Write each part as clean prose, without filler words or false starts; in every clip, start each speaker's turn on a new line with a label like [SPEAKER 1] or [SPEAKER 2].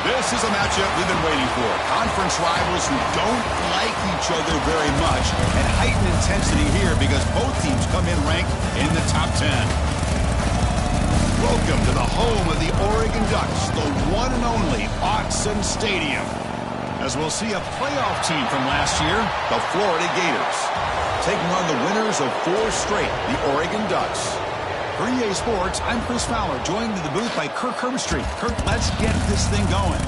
[SPEAKER 1] This is a matchup we've been waiting for. Conference rivals who don't like each other very much, and heightened intensity here because both teams come in ranked in the top 10. Welcome to the home of the Oregon Ducks, the one and only Autzen Stadium. As we'll see a playoff team from last year, the Florida Gators, taking on the winners of 4 straight, the Oregon Ducks. For EA Sports, I'm Chris Fowler, joined in the booth by Kirk Herbstreit. Kirk, let's get this thing going.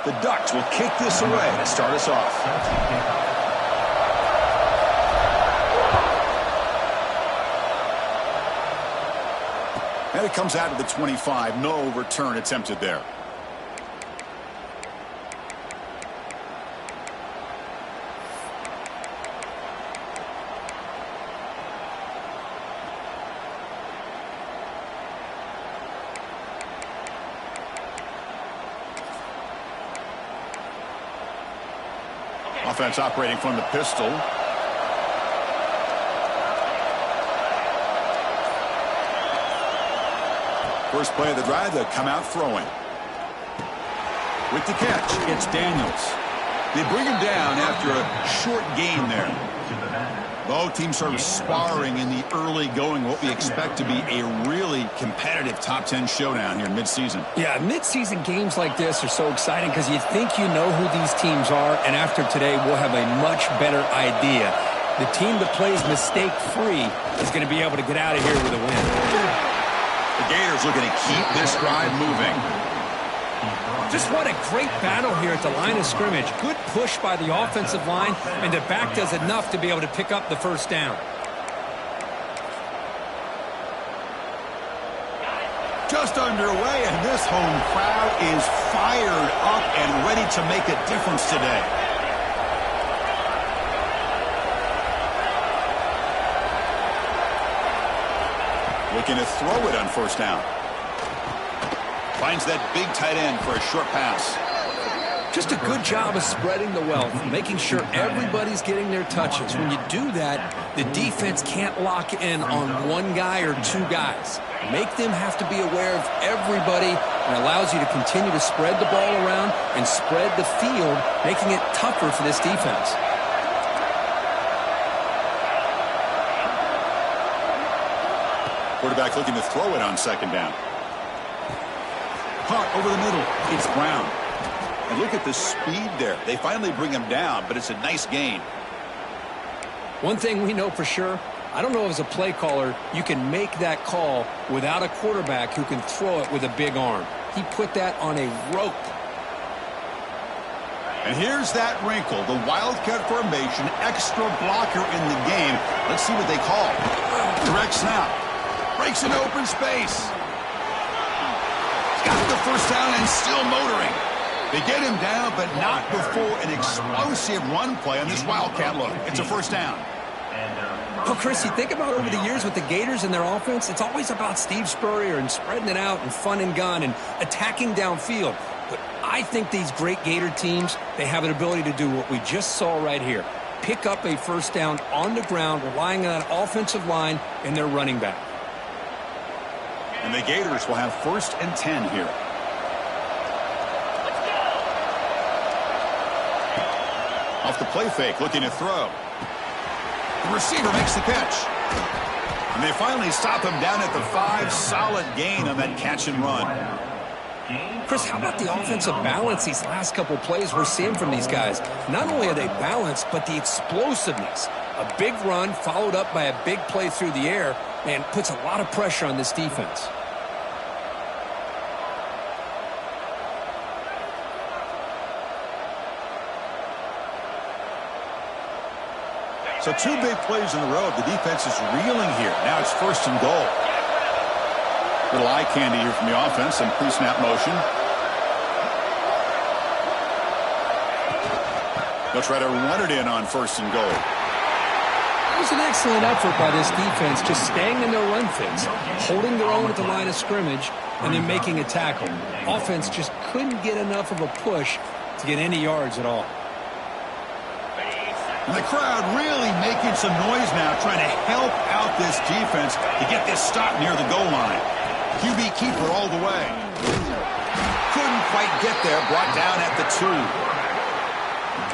[SPEAKER 1] The Ducks will kick this away to start us off. And it comes out of the 25. No return attempted there. Offense operating from the pistol. First play of the drive, they'll come out throwing. With the catch, it's Daniels. They bring him down after a short gain there. Both teams sort of sparring in the early going, what we expect to be a really competitive top 10 showdown here in midseason.
[SPEAKER 2] Yeah, midseason games like this are so exciting because you think you know who these teams are, and after today we'll have a much better idea. The team that plays mistake-free is going to be able to get out of here with a win.
[SPEAKER 1] The Gators looking to keep this drive moving.
[SPEAKER 2] Just what a great battle here at the line of scrimmage. Good push by the offensive line, and the back does enough to be able to pick up the first down.
[SPEAKER 1] Just underway, and this home crowd is fired up and ready to make a difference today. Looking to throw it on first down. Finds that big tight end for a short pass.
[SPEAKER 2] Just a good job of spreading the wealth, making sure everybody's getting their touches. When you do that, the defense can't lock in on one guy or 2 guys. Make them have to be aware of everybody, and allows you to continue to spread the ball around and spread the field, making it tougher for this defense.
[SPEAKER 1] Quarterback looking to throw it on second down. Caught over the middle. It's Brown. And look at the speed there. They finally bring him down, but it's a nice gain.
[SPEAKER 2] One thing we know for sure, I don't know as a play caller, you can make that call without a quarterback who can throw it with a big arm. He put that on a rope.
[SPEAKER 1] And here's that wrinkle, the Wildcat formation, extra blocker in the game. Let's see what they call. Direct snap. Breaks into open space. Got the first down and still motoring. They get him down, but not before an explosive run play on this Wildcat look. It's a first down.
[SPEAKER 2] Well, Chris, you think about over the years with the Gators and their offense, it's always about Steve Spurrier and spreading it out and fun and gun and attacking downfield. But I think these great Gator teams, they have an ability to do what we just saw right here. Pick up a first down on the ground, relying on that offensive line and their running back.
[SPEAKER 1] And the Gators will have 1st and 10 here. Off the play fake, looking to throw. The receiver makes the catch. And they finally stop him down at the 5. Solid gain on that catch and run.
[SPEAKER 2] Chris, how about the offensive balance these last couple plays we're seeing from these guys? Not only are they balanced, but the explosiveness. A big run followed up by a big play through the air, and puts a lot of pressure on this defense.
[SPEAKER 1] So 2 big plays in a row. The defense is reeling here. Now it's 1st and goal. Little eye candy here from the offense and pre-snap motion. They'll try to run it in on 1st and goal.
[SPEAKER 2] It was an excellent effort by this defense, just staying in their run fits, holding their own at the line of scrimmage, and then making a tackle. Offense just couldn't get enough of a push to get any yards at all.
[SPEAKER 1] And the crowd really making some noise now, trying to help out this defense to get this stop near the goal line. QB keeper all the way. Couldn't quite get there, brought down at the 2.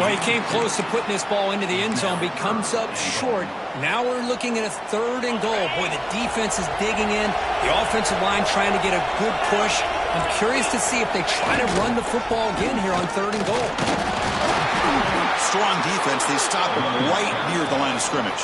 [SPEAKER 2] Well, he came close to putting this ball into the end zone, but he comes up short. Now we're looking at a 3rd and goal. Boy, the defense is digging in. The offensive line trying to get a good push. I'm curious to see if they try to run the football again here on 3rd and goal.
[SPEAKER 1] Strong defense. They stop right near the line of scrimmage.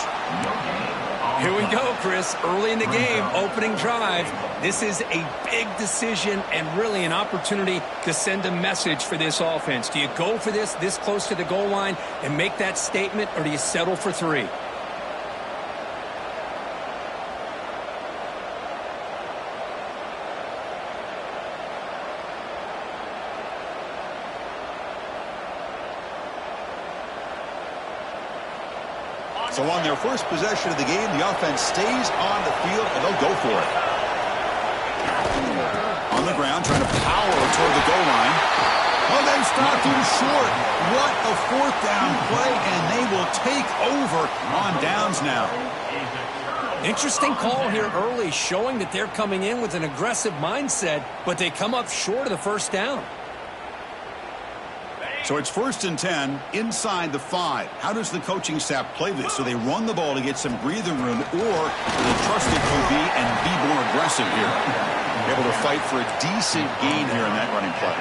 [SPEAKER 2] Here we go, Chris. Early in the game, opening drive. This is a big decision and really an opportunity to send a message for this offense. Do you go for this close to the goal line and make that statement, or do you settle for 3?
[SPEAKER 1] So on their first possession of the game, the offense stays on the field, and they'll go for it. On the ground, trying to power toward the goal line. Oh, they stopped him short. What a 4th down play, and they will take over on downs now.
[SPEAKER 2] Interesting call here early, showing that they're coming in with an aggressive mindset, but they come up short of the 1st down.
[SPEAKER 1] So it's 1st and 10 inside the 5. How does the coaching staff play this? So they run the ball to get some breathing room, or they trust the QB and be more aggressive here? Able to fight for a decent gain here in that running play.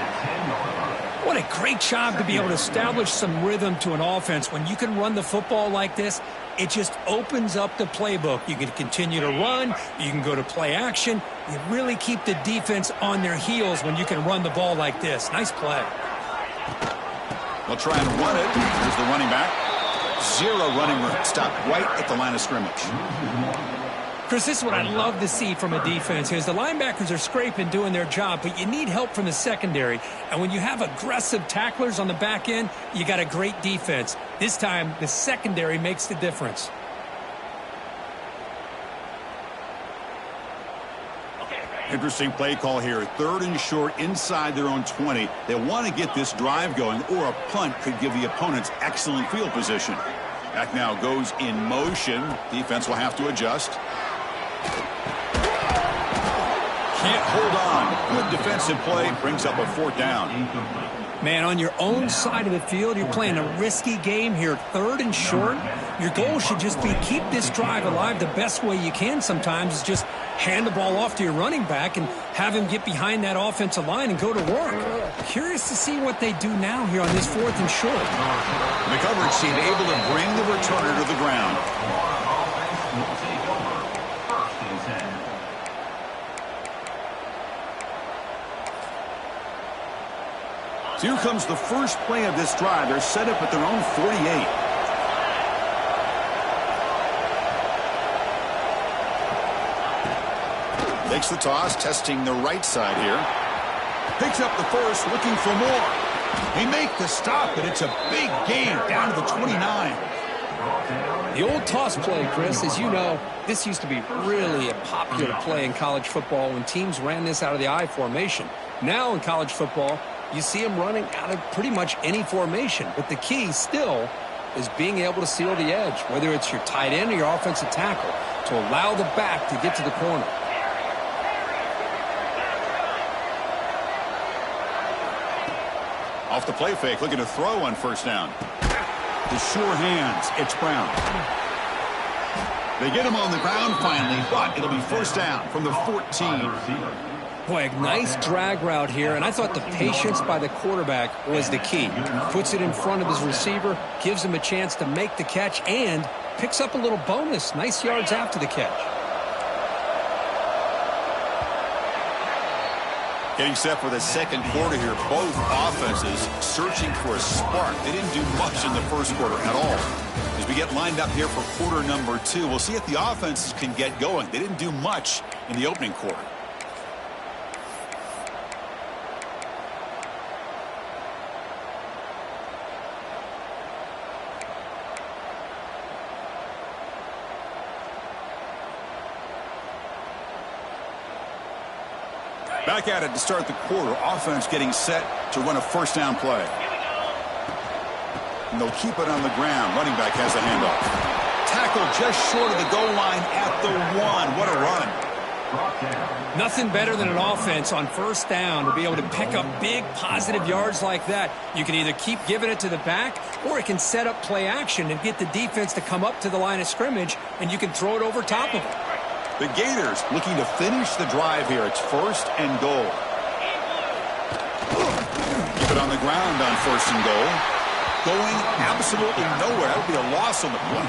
[SPEAKER 2] What a great job to be able to establish some rhythm to an offense. When you can run the football like this, it just opens up the playbook. You can continue to run. You can go to play action. You really keep the defense on their heels when you can run the ball like this. Nice play.
[SPEAKER 1] They'll try and run it. Here's the running back. 0 running room. Stopped right at the line of scrimmage.
[SPEAKER 2] Chris, this is what I love to see from a defense. Is the linebackers are scraping, doing their job, but you need help from the secondary. And when you have aggressive tacklers on the back end, you got a great defense. This time, the secondary makes the difference.
[SPEAKER 1] Interesting play call here. 3rd and short inside their own 20. They want to get this drive going, or a punt could give the opponents excellent field position. Back now goes in motion. Defense will have to adjust. Can't hold on. Good defensive play. Brings up a 4th down.
[SPEAKER 2] Man, on your own side of the field, you're playing a risky game here. 3rd and short. Your goal should just be keep this drive alive the best way you can sometimes is just hand the ball off to your running back and have him get behind that offensive line and go to work. Curious to see what they do now here on this 4th and short.
[SPEAKER 1] The coverage team able to bring the returner to the ground. So here comes the first play of this drive. They're set up at their own 48. Takes the toss, testing the right side here. Picks up the first, looking for more. They make the stop, but it's a big gain down to the 29.
[SPEAKER 2] The old toss play, Chris, as you know, this used to be really a popular play in college football when teams ran this out of the I formation. Now in college football, you see them running out of pretty much any formation. But the key still is being able to seal the edge, whether it's your tight end or your offensive tackle, to allow the back to get to the corner.
[SPEAKER 1] Off the play fake, looking to throw on 1st down. The sure hands, it's Brown. They get him on the ground finally, but it'll be 1st down from the 14.
[SPEAKER 2] Boy, a nice drag route here, and I thought the patience by the quarterback was the key. Puts it in front of his receiver, gives him a chance to make the catch, and picks up a little bonus. Nice yards after the catch.
[SPEAKER 1] Getting set for the 2nd quarter here. Both offenses searching for a spark. They didn't do much in the 1st quarter at all. As we get lined up here for quarter number 2, we'll see if the offenses can get going. They didn't do much in the opening quarter. Back at it to start the quarter. Offense getting set to run a 1st down play. and they'll keep it on the ground. Running back has the handoff. Tackle just short of the goal line at the 1. What a run.
[SPEAKER 2] Nothing better than an offense on first down to be able to pick up big positive yards like that. You can either keep giving it to the back, or it can set up play action and get the defense to come up to the line of scrimmage, and you can throw it over top of them.
[SPEAKER 1] The Gators looking to finish the drive here. It's 1st and goal. Keep it on the ground on 1st and goal. Going absolutely nowhere. That would be a loss on the play.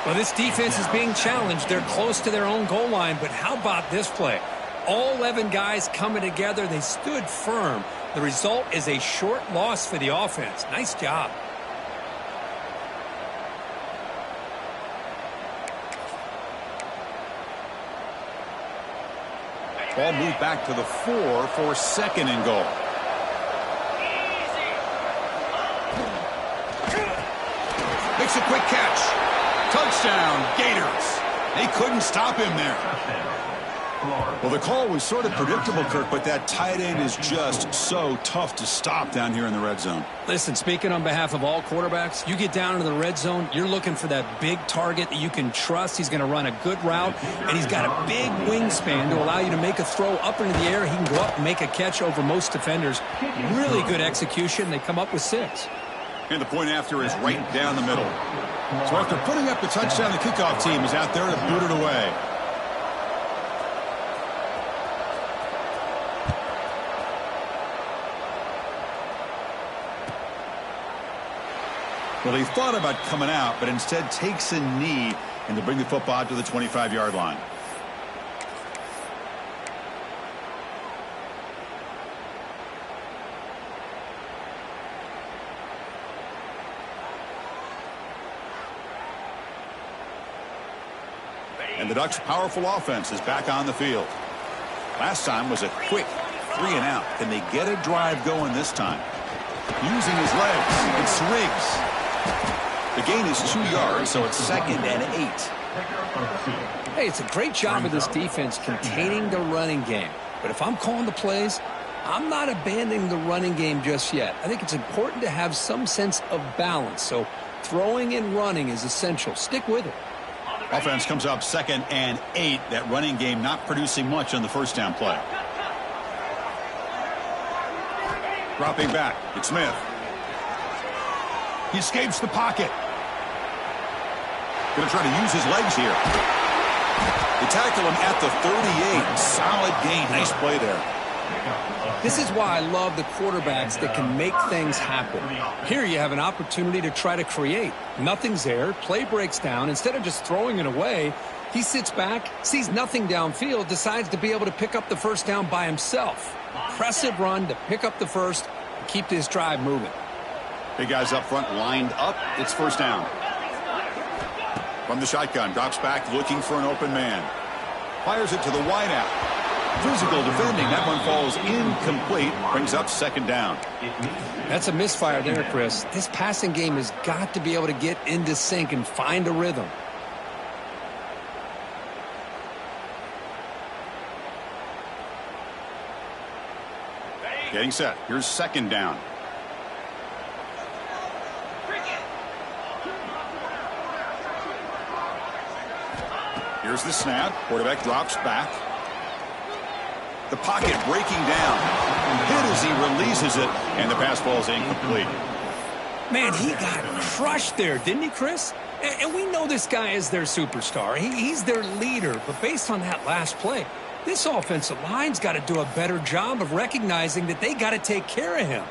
[SPEAKER 2] Well, this defense is being challenged. They're close to their own goal line, but how about this play? All 11 guys coming together. They stood firm. The result is a short loss for the offense. Nice job.
[SPEAKER 1] Ball moved back to the 4 for 2nd and goal. Makes a quick catch. Touchdown, Gators. They couldn't stop him there. Well, the call was sort of predictable, Kirk, but that tight end is just so tough to stop down here in the red zone.
[SPEAKER 2] Listen, speaking on behalf of all quarterbacks, you get down into the red zone, you're looking for that big target that you can trust. He's going to run a good route, and he's got a big wingspan to allow you to make a throw up into the air. He can go up and make a catch over most defenders. Really good execution. They come up with 6.
[SPEAKER 1] And the point after is right down the middle. So after putting up the touchdown, the kickoff team is out there to boot it away. Well, he thought about coming out, but instead takes a knee and to bring the football out to the 25-yard line. And the Ducks' powerful offense is back on the field. Last time was a quick 3 and out. Can they get a drive going this time? Using his legs, it swings. The gain is 2 yards, so it's 2nd and 8.
[SPEAKER 2] Hey, it's a great job of this defense containing the running game. But if I'm calling the plays, I'm not abandoning the running game just yet. I think it's important to have some sense of balance. So throwing and running is essential. Stick with it.
[SPEAKER 1] Offense comes up 2nd and 8. That running game not producing much on the first down play. Dropping back, it's Smith. He escapes the pocket. Going to try to use his legs here. They tackle him at the 38. Solid gain. Nice play there.
[SPEAKER 2] This is why I love the quarterbacks that can make things happen. Here you have an opportunity to try to create. Nothing's there. Play breaks down. Instead of just throwing it away, he sits back, sees nothing downfield, decides to be able to pick up the first down by himself. Impressive run to pick up the first and keep this drive moving.
[SPEAKER 1] Big guys up front lined up. It's first down. From the shotgun, drops back looking for an open man. Fires it to the wideout. Physical defending. That one falls incomplete. Brings up 2nd down.
[SPEAKER 2] That's a misfire there, Chris. This passing game has got to be able to get into sync and find a rhythm.
[SPEAKER 1] Getting set. Here's 2nd down. Here's the snap. Quarterback drops back. The pocket breaking down. Hit as he releases it, and the pass ball is incomplete.
[SPEAKER 2] Man, he got crushed there, didn't he, Chris? And we know this guy is their superstar. He's their leader. But based on that last play, this offensive line's got to do a better job of recognizing that they got to take care of him.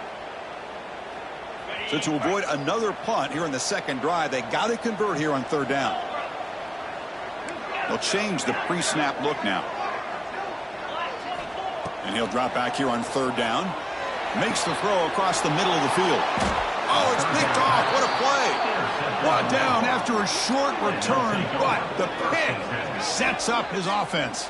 [SPEAKER 1] So to avoid another punt here in the 2nd drive, they got to convert here on 3rd down. They'll change the pre-snap look now. And he'll drop back here on 3rd down. Makes the throw across the middle of the field. Oh, it's picked off. What a play. Brought down after a short return, but the pick sets up his offense.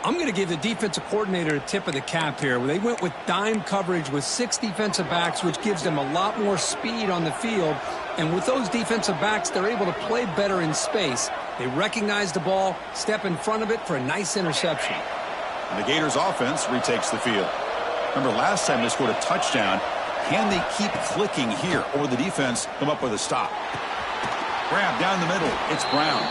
[SPEAKER 2] I'm going to give the defensive coordinator a tip of the cap here. They went with dime coverage with 6 defensive backs, which gives them a lot more speed on the field. And with those defensive backs, they're able to play better in space. They recognize the ball, step in front of it for a nice interception.
[SPEAKER 1] And the Gators offense retakes the field. Remember last time they scored a touchdown, Can they keep clicking here, or will the defense come up with a stop? Grab down the middle. It's Brown.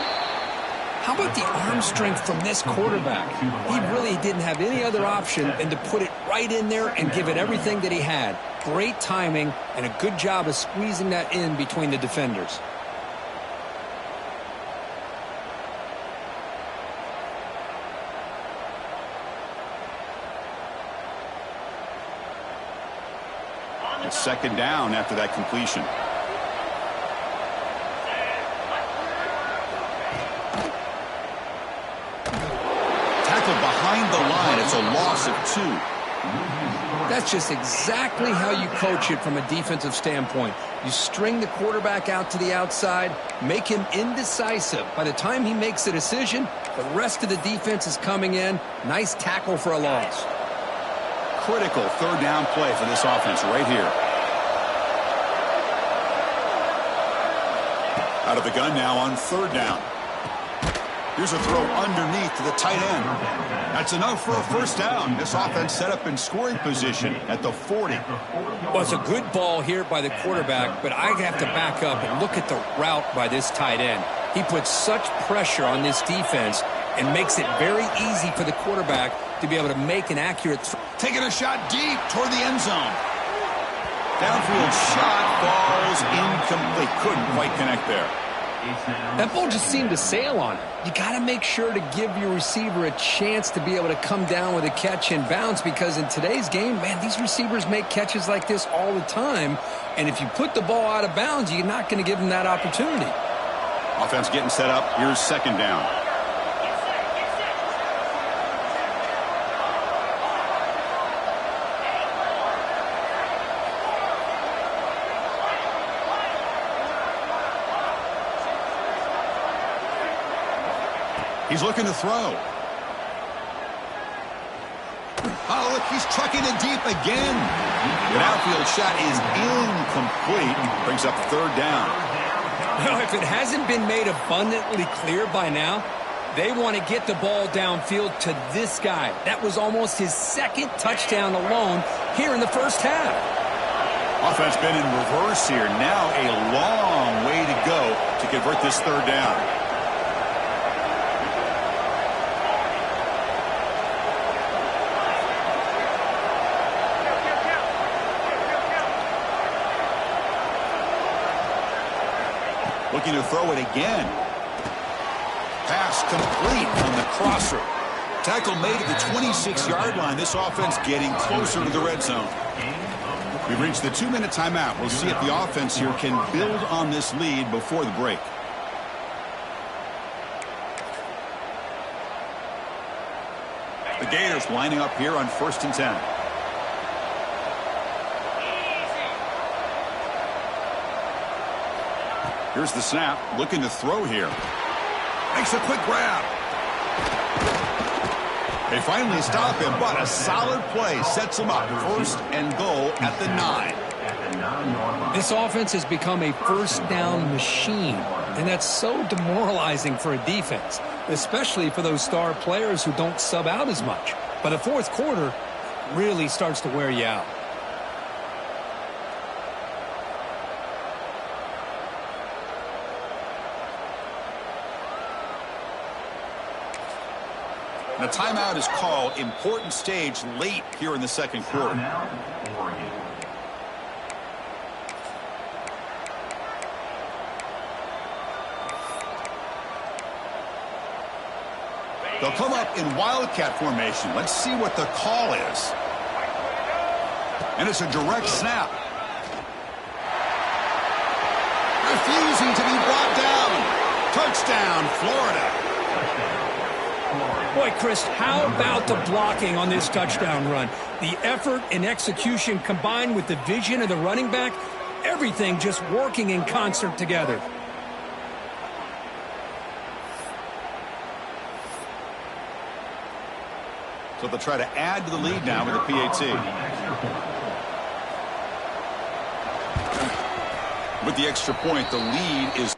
[SPEAKER 2] How about the arm strength from this quarterback? He really didn't have any other option than to put it right in there and give it everything that he had. Great timing and a good job of squeezing that in between the defenders.
[SPEAKER 1] It's second down after that completion. Tackled behind the line. It's a loss of 2.
[SPEAKER 2] That's just exactly how you coach it from a defensive standpoint. You string the quarterback out to the outside, make him indecisive. By the time he makes a decision, the rest of the defense is coming in. Nice tackle for a loss.
[SPEAKER 1] Critical third down play for this offense right here. Out of the gun now on third down. Here's a throw underneath to the tight end. That's enough for a first down. This offense set up in scoring position at the 40.
[SPEAKER 2] Well, it's a good ball here by the quarterback, but I have to back up and look at the route by this tight end. He puts such pressure on this defense and makes it very easy for the quarterback to be able to make an accurate throw.
[SPEAKER 1] Taking a shot deep toward the end zone. Downfield shot falls incomplete. Couldn't quite connect there.
[SPEAKER 2] That ball just seemed to sail on it. You got to make sure to give your receiver a chance to be able to come down with a catch and bounce, because in today's game, man, these receivers make catches like this all the time. And if you put the ball out of bounds, you're not going to give them that opportunity.
[SPEAKER 1] Offense getting set up. Here's second down. He's looking to throw. Oh, look, he's trucking it deep again. The outfield shot is incomplete. Brings up third down.
[SPEAKER 2] Now, if it hasn't been made abundantly clear by now, they want to get the ball downfield to this guy. That was almost his second touchdown alone here in the first half.
[SPEAKER 1] Offense been in reverse here. Now a long way to go to convert this third down. Looking to throw it again. Pass complete on the crosser. Tackle made at the 26-yard line. This offense getting closer to the red zone. We've reached the 2-minute timeout. We'll see if the offense here can build on this lead before the break. The Gators lining up here on 1st and 10. Here's the snap, looking to throw here. Makes a quick grab. They finally stop him, but a solid play sets him up. 1st and goal at the 9.
[SPEAKER 2] This offense has become a first down machine, and that's so demoralizing for a defense, especially for those star players who don't sub out as much. But the fourth quarter really starts to wear you out.
[SPEAKER 1] The timeout is called. Important stage late here in the second quarter. They'll come up in wildcat formation. Let's see what the call is. And it's a direct snap. Refusing to be brought down. Touchdown, Florida.
[SPEAKER 2] Boy, Chris, how about the blocking on this touchdown run? The effort and execution combined with the vision of the running back, everything just working in concert together.
[SPEAKER 1] So they'll try to add to the lead now with the PAT. With the extra point, the lead is